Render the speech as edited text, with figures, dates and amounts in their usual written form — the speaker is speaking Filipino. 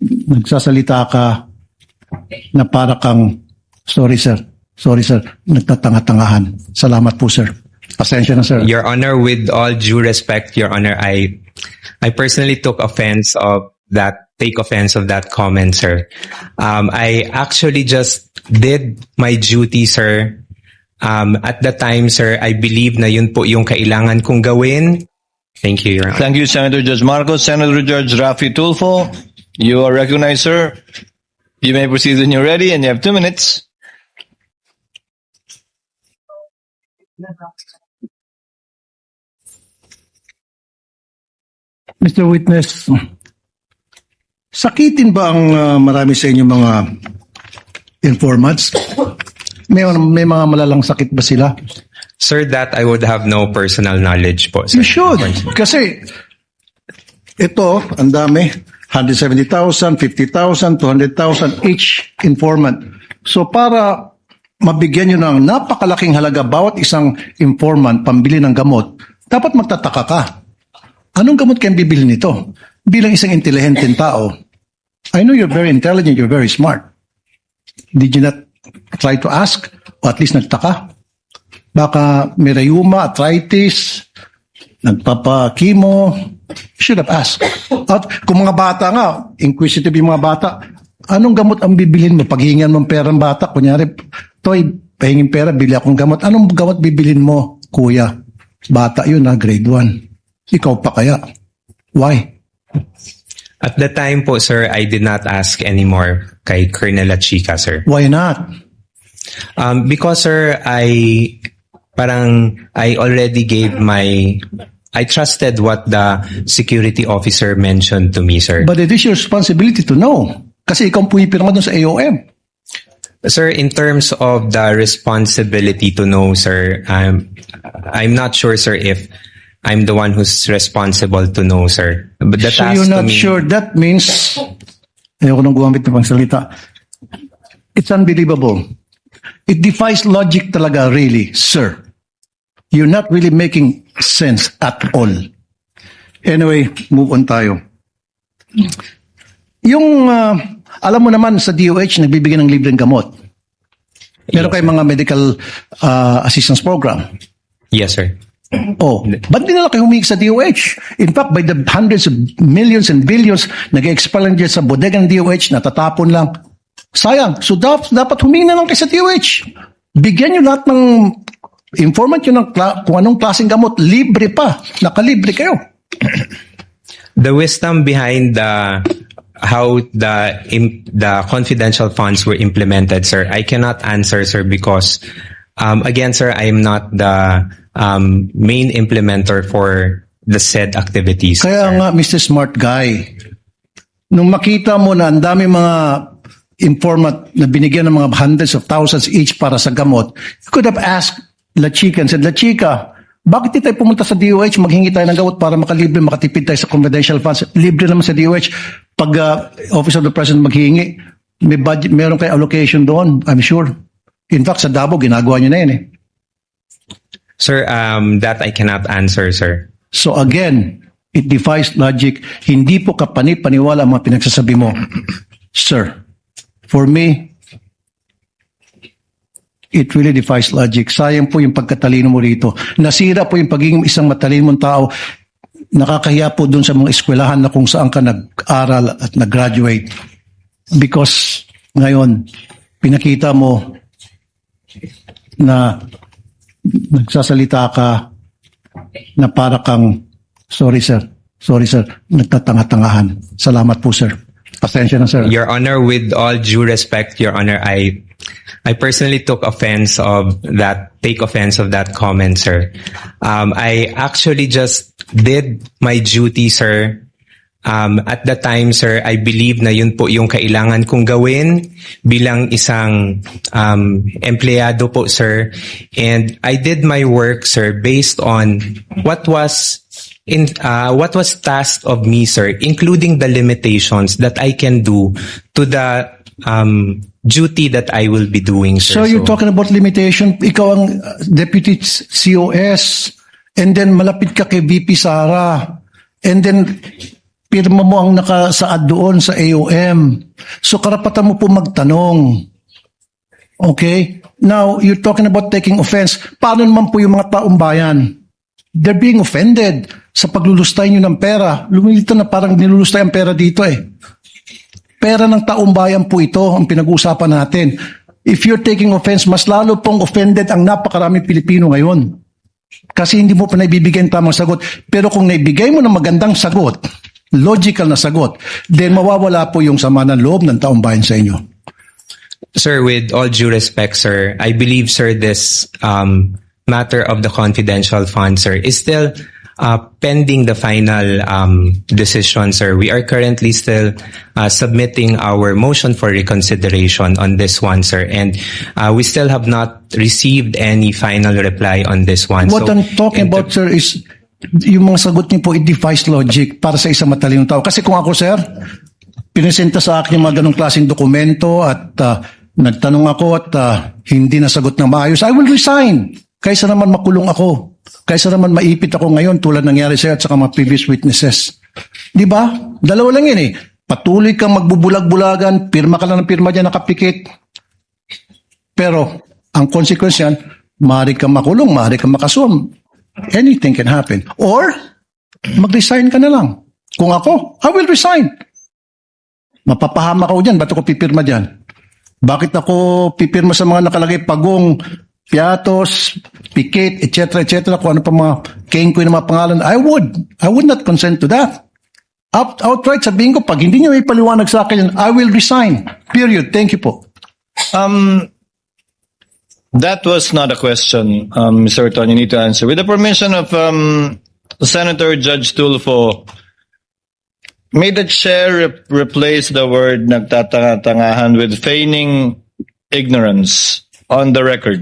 nagsasalita ka na para kang, sorry sir, nagtatanga-tangahan. Salamat po sir. Pasensya na sir. Your Honor, with all due respect, Your Honor, I personally take offense of that comment, sir. I actually just did my duty, sir. At the time, sir, I believe na yun po yung kailangan kong gawin. Thank you, Your Honor. Thank you, Senator Judge Marcos. Senator Judge Rafi Tulfo, you are recognized, sir. You may proceed when you're ready, and you have 2 minutes. Mr. Witness, sakitin ba ang marami sa inyo mga informants? May mga malalang sakit ba sila? Sir, that I would have no personal knowledge po, sir. You should. Kasi ito, ang dami. 170,000, 50,000, 200,000 each informant. So para mabigyan nyo ng napakalaking halaga bawat isang informant pambili ng gamot, dapat magtataka ka. Anong gamot kayong bibili nito? Bilang isang intelihenteng tao, I know you're very intelligent, you're very smart. Did you not try to ask? O at least nagtaka? Baka may rheuma, arthritis, nagpapakimo. You should have asked. At kung mga bata nga, inquisitive yung mga bata, anong gamot ang bibilin mo? Paghingan mo pera ng bata, kunyari, Toy, pahingin pera, bili akong gamot. Anong gamot bibilin mo, kuya? Bata yun na, grade 1. Ikaw pa kaya? Why? At the time po, sir, I did not ask anymore kay Colonel Lachica, sir. Why not? Because, sir, I already gave I trusted what the security officer mentioned to me, sir. But it is your responsibility to know. Kasi ikaw ang pumipirma doon sa AOM. Sir, in terms of the responsibility to know, sir, I'm not sure, sir, if I'm the one who's responsible to know, sir. But the So task you're to not me, sure. That means, ayoko nang gumamit ng pangsalita. It's unbelievable. It defies logic talaga, really, sir. You're not really making sense at all. Anyway, move on tayo. Yung, alam mo naman sa DOH, nagbibigay ng libreng gamot. Meron kayong mga medical assistance program. yes, sir. Oh, ba't di nila kayo humingi sa DOH? In fact, by the hundreds of millions and billions, nag-expel lang dyan sa bodega ng DOH, natatapon lang. Sayang. So dapat humingi na lang kayo sa DOH. Bigyan nyo lahat ng informant nyo ng kung anong klaseng gamot. Libre pa. Nakalibre kayo. The wisdom behind how the confidential funds were implemented, sir, I cannot answer, sir, because again, sir, I am not the main implementer for the said activities. Kaya sir. nga, Mr. Smart Guy, nung makita mo na ang dami mga informant na binigyan ng mga hundreds of thousands each para sa gamot, you could have asked La Chica and said, La Chica, bakit di tayo pumunta sa DOH, maghingi tayo ng gamot para makalibre, makatipid tayo sa confidential funds? Libre naman sa DOH. Pag Office of the President maghingi, may budget, meron kayo allocation doon, I'm sure. In fact, sa Davao, ginagawa nyo na yun eh. Sir, that I cannot answer, sir. So again, it defies logic. Hindi po kapani-paniwala ang mga pinagsasabi mo. Sir, for me, it really defies logic. Sayang po yung pagkatalino mo rito. Nasira po yung pagiging isang matalino mong tao. Nakakahiya po dun sa mga eskwelahan na kung saan ka nag-aral at nag-graduate. Because ngayon, pinakita mo na nagsasalita ka na para kang, sorry sir, nagtatanga-tangahan. Salamat po sir. Pasensya na sir. Your Honor, with all due respect, Your Honor, I personally take offense of that comment, sir. I actually just did my duty, sir. At the time, sir, I believe na yun po yung kailangan kong gawin bilang isang empleyado po, sir. And I did my work, sir, based on what was tasked of me, sir, including the limitations that I can do to the duty that I will be doing, sir. So you're talking about limitation. Ikaw ang deputy COS and then malapit ka kay VP Sara and then pirma mo ang nakasaad doon sa AOM. So karapatan mo po magtanong. Okay? Now, you're talking about taking offense. Paano naman po yung mga taong bayan? They're being offended sa paglulustay nyo ng pera. Lumilito na parang nilulustay ang pera dito eh. Pera ng taong bayan po ito ang pinag-uusapan natin. If you're taking offense, mas lalo pong offended ang napakaraming Pilipino ngayon. Kasi hindi mo pa naibibigay ang tamang sagot. Pero kung naibigay mo ng magandang sagot, logical na sagot, then mawawala po yung sama ng loob ng taong bayan sa inyo. Sir, with all due respect, sir, I believe, sir, this matter of the confidential fund, sir, is still pending the final decision, sir. We are currently still submitting our motion for reconsideration on this one, sir, and we still have not received any final reply on this one. What I'm talking about, sir, is yung mga sagot niyo po, it defies logic para sa isang matalinong tao. Kasi kung ako, sir, pinesenta sa akin yung mga ganong klaseng dokumento at nagtanong ako at hindi nasagot ng maayos, I will resign. Kaysa naman makulong ako. Kaysa naman maipit ako ngayon tulad nangyari sa'yo at saka mga previous witnesses. Di ba? Dalawa lang yun eh. Patuloy kang magbubulag-bulagan, pirma ka lang ng pirma dyan, nakapikit. Pero, ang consequence yan, maaari kang makulong, maaari kang makasuhan. Anything can happen. Or, mag-resign ka na lang. Kung ako, I will resign. Mapapahama ako dyan, ba't ako pipirma dyan? Bakit ako pipirma sa mga nakalagay pagong, piatos, pikit, etc., kung ano pa mga kengkoy na mga pangalan, I would not consent to that. Outright sabihin ko, pag hindi niyo may paliwanag sa akin, I will resign. Period. Thank you po. That was not a question, Mr. Orton. You need to answer. With the permission of Senator Judge Tulfo, may the chair replace the word nagtatanga-tangahan with feigning ignorance on the record?